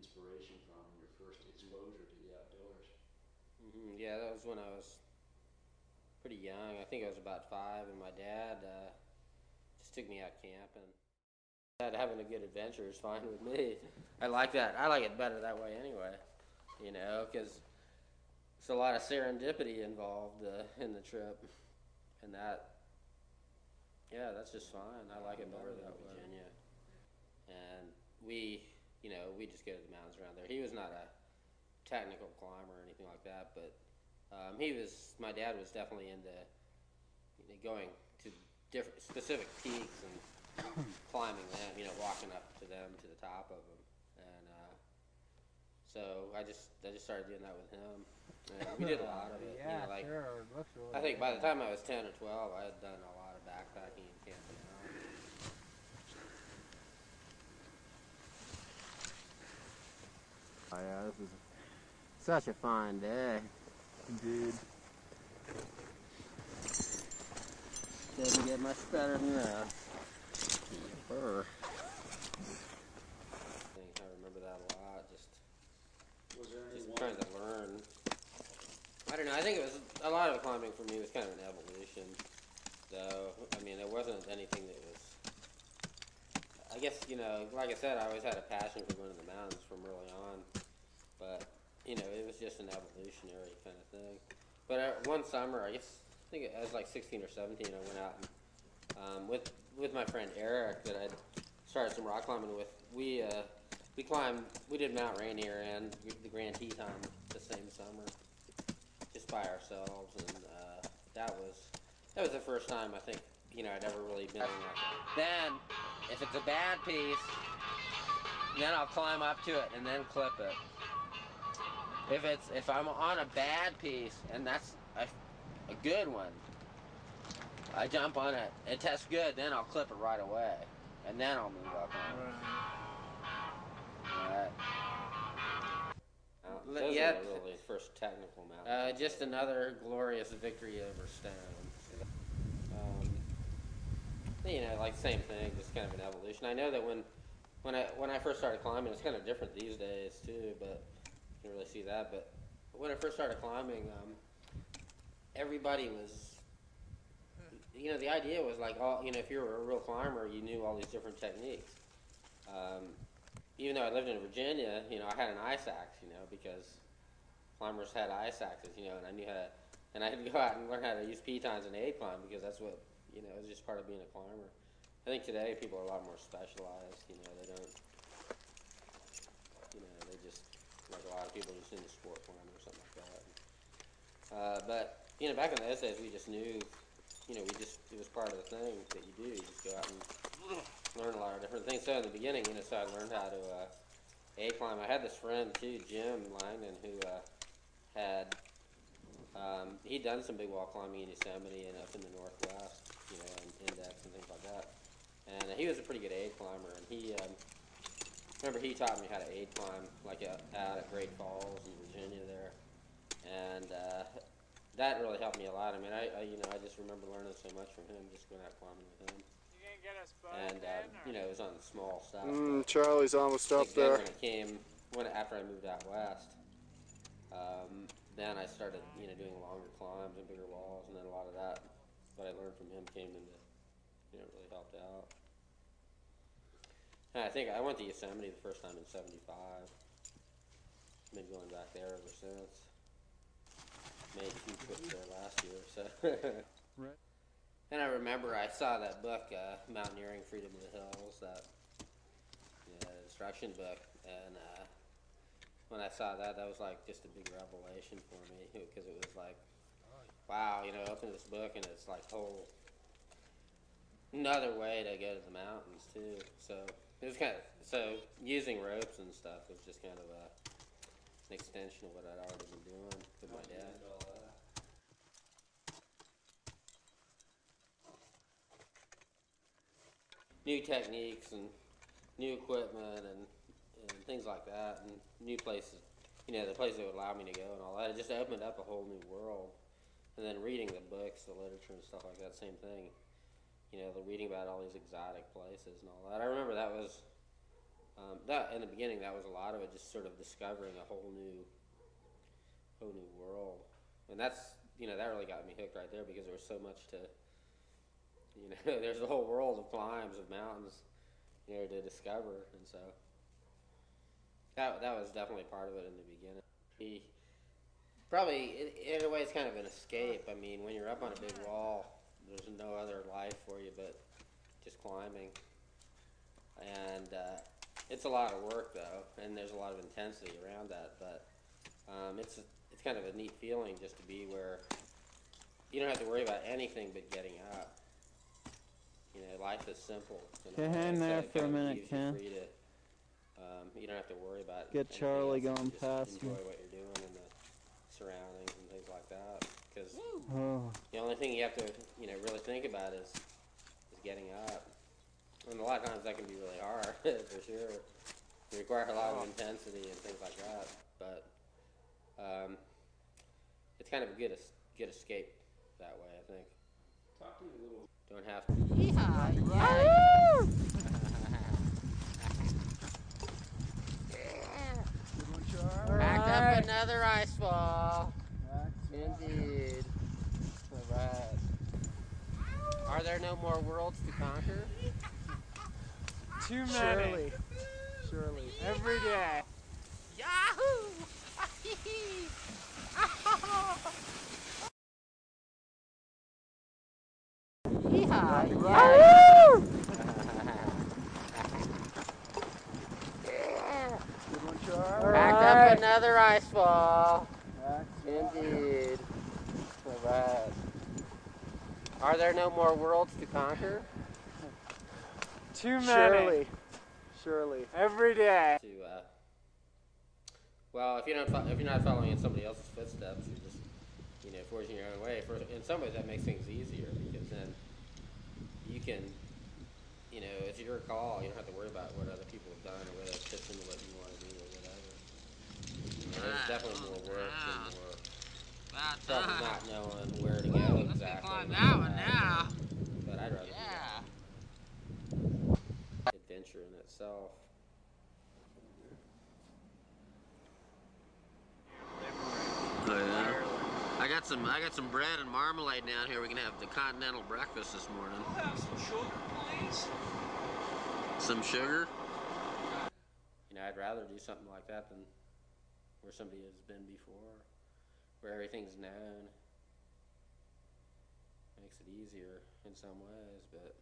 inspiration from, your first exposure to the outdoors? Yeah, that was when I was pretty young. I think I was about 5, and my dad just took me out camping. Having a good adventure is fine with me. I like that. I like it better that way anyway, because there's a lot of serendipity involved in the trip, and that's just fine. I like it better that way. Virginia, and we just go to the mountains around there. He was not a technical climber or anything like that, but my dad was definitely into going to different specific peaks and climbing them, walking up to them to the top of them, and so I just started doing that with him. And we did a lot of it. Yeah, sure. It looks really I think good. by the time I was 10 or 12, I had done a lot of backpacking and camping out. Oh yeah, this is such a fine day. Indeed. Doesn't get much better than that. Fur. I remember that a lot. Was there any Just trying to learn. I don't know. I think it was a lot of the climbing for me was kind of an evolution. Though I mean, it wasn't anything that was. I guess like I said, I always had a passion for going to the mountains from early on, but it was just an evolutionary kind of thing. But one summer, I think I was like 16 or 17. I went out and with my friend Eric that I'd started some rock climbing with. We climbed. We did Mount Rainier and the Grand Teton the same summer, just by ourselves, and that was the first time I think I'd ever really been in like that. Then, if it's a bad piece, then I'll climb up to it and then clip it. If I'm on a bad piece and that's a good one, I jump on it. It tests good, then I'll clip it right away, and then I'll move up on it. Right. Yeah, really first technical mountain. Just another glorious victory over stone. Like same thing, just kind of an evolution. I know that when I first started climbing, it's kind of different these days too, but you can really see that. But when I first started climbing, everybody was, the idea was like, if you were a real climber, you knew all these different techniques. Even though I lived in Virginia, I had an ice axe, because climbers had ice axes, and I knew how to, and I had to go out and learn how to use pitons and eclim because that's what, it was just part of being a climber. I think today people are a lot more specialized, they don't, they just, like a lot of people just into sport climbing or something like that. But, back in those days we just knew, it was part of the thing that you do. You just go out and learn a lot of different things. So in the beginning, so I learned how to A-climb. I had this friend too, Jim Langdon, who he'd done some big wall climbing in Yosemite and up in the Northwest, and Index and things like that. And he was a pretty good A-climber, and remember he taught me how to A-climb, like out at Great Falls in Virginia there. And that really helped me a lot. I mean, I just remember learning so much from him, just going out climbing with him. You gonna get us And it was on small stuff. Charlie's almost up there. When after I moved out west, then I started doing longer climbs and bigger walls, and then a lot of that what I learned from him came into really helped out. And I think I went to Yosemite the first time in '75. Been going back there ever since. Made 2 trips there last year, so. Right. And I remember I saw that book, Mountaineering: Freedom of the Hills, that instruction book, and when I saw that was like just a big revelation for me, because it was like, wow, open this book and it's like whole another way to go to the mountains too. So it was so using ropes and stuff was just kind of an extension of what I'd already been doing with my dad. New techniques and new equipment and things like that, and new places, the places that would allow me to go and all that. It just opened up a whole new world. And then reading the books, the literature and stuff like that, same thing. The reading about all these exotic places and all that. I remember that was that in the beginning, that was a lot of it, just sort of discovering a whole new world. And that's, that really got me hooked right there, because there was so much to, there's a whole world of climbs, of mountains, to discover. And so that was definitely part of it in the beginning. Probably, in a way, it's kind of an escape. I mean, when you're up on a big wall, there's no other life for you but just climbing. And it's a lot of work, though, and there's a lot of intensity around that. But it's kind of a neat feeling just to be where you don't have to worry about anything but getting up. Life is simple. Hang there for a minute, Ken. You don't have to worry about Get Charlie going just past enjoy me. what you're doing and the surroundings and things like that. Because Oh. the only thing you have to, really think about is getting up. And a lot of times that can be really hard, for sure. It requires a lot of intensity and things like that. But it's kind of a good escape that way, I think. Talk to me a little. Don't have to. Yahoo! Good one, Char. Packed up another ice ball. Indeed. Alright. Are there no more worlds to conquer? Too many. Surely. Every day. Yahoo! Yahoo! Good one, Char. Packed up another ice ball. Excellent. Indeed. Alright. Are there no more worlds to conquer? Too many. Surely. Every day. Well, if you're not following in somebody else's footsteps, you're just forging your own way. In some ways, that makes things easier, because then you can, it's your call. You don't have to worry about what other people have done or whether it fits into what you want to do or whatever. There's definitely more work and more trouble not knowing where to go exactly. Climb that one now. But I'd rather do Yeah. that. Adventure in itself. Oh, yeah. I got some bread and marmalade down here. We can have the continental breakfast this morning. I'll have some sugar, please. Some sugar? I'd rather do something like that than where somebody has been before, where everything's known. Makes it easier in some ways, but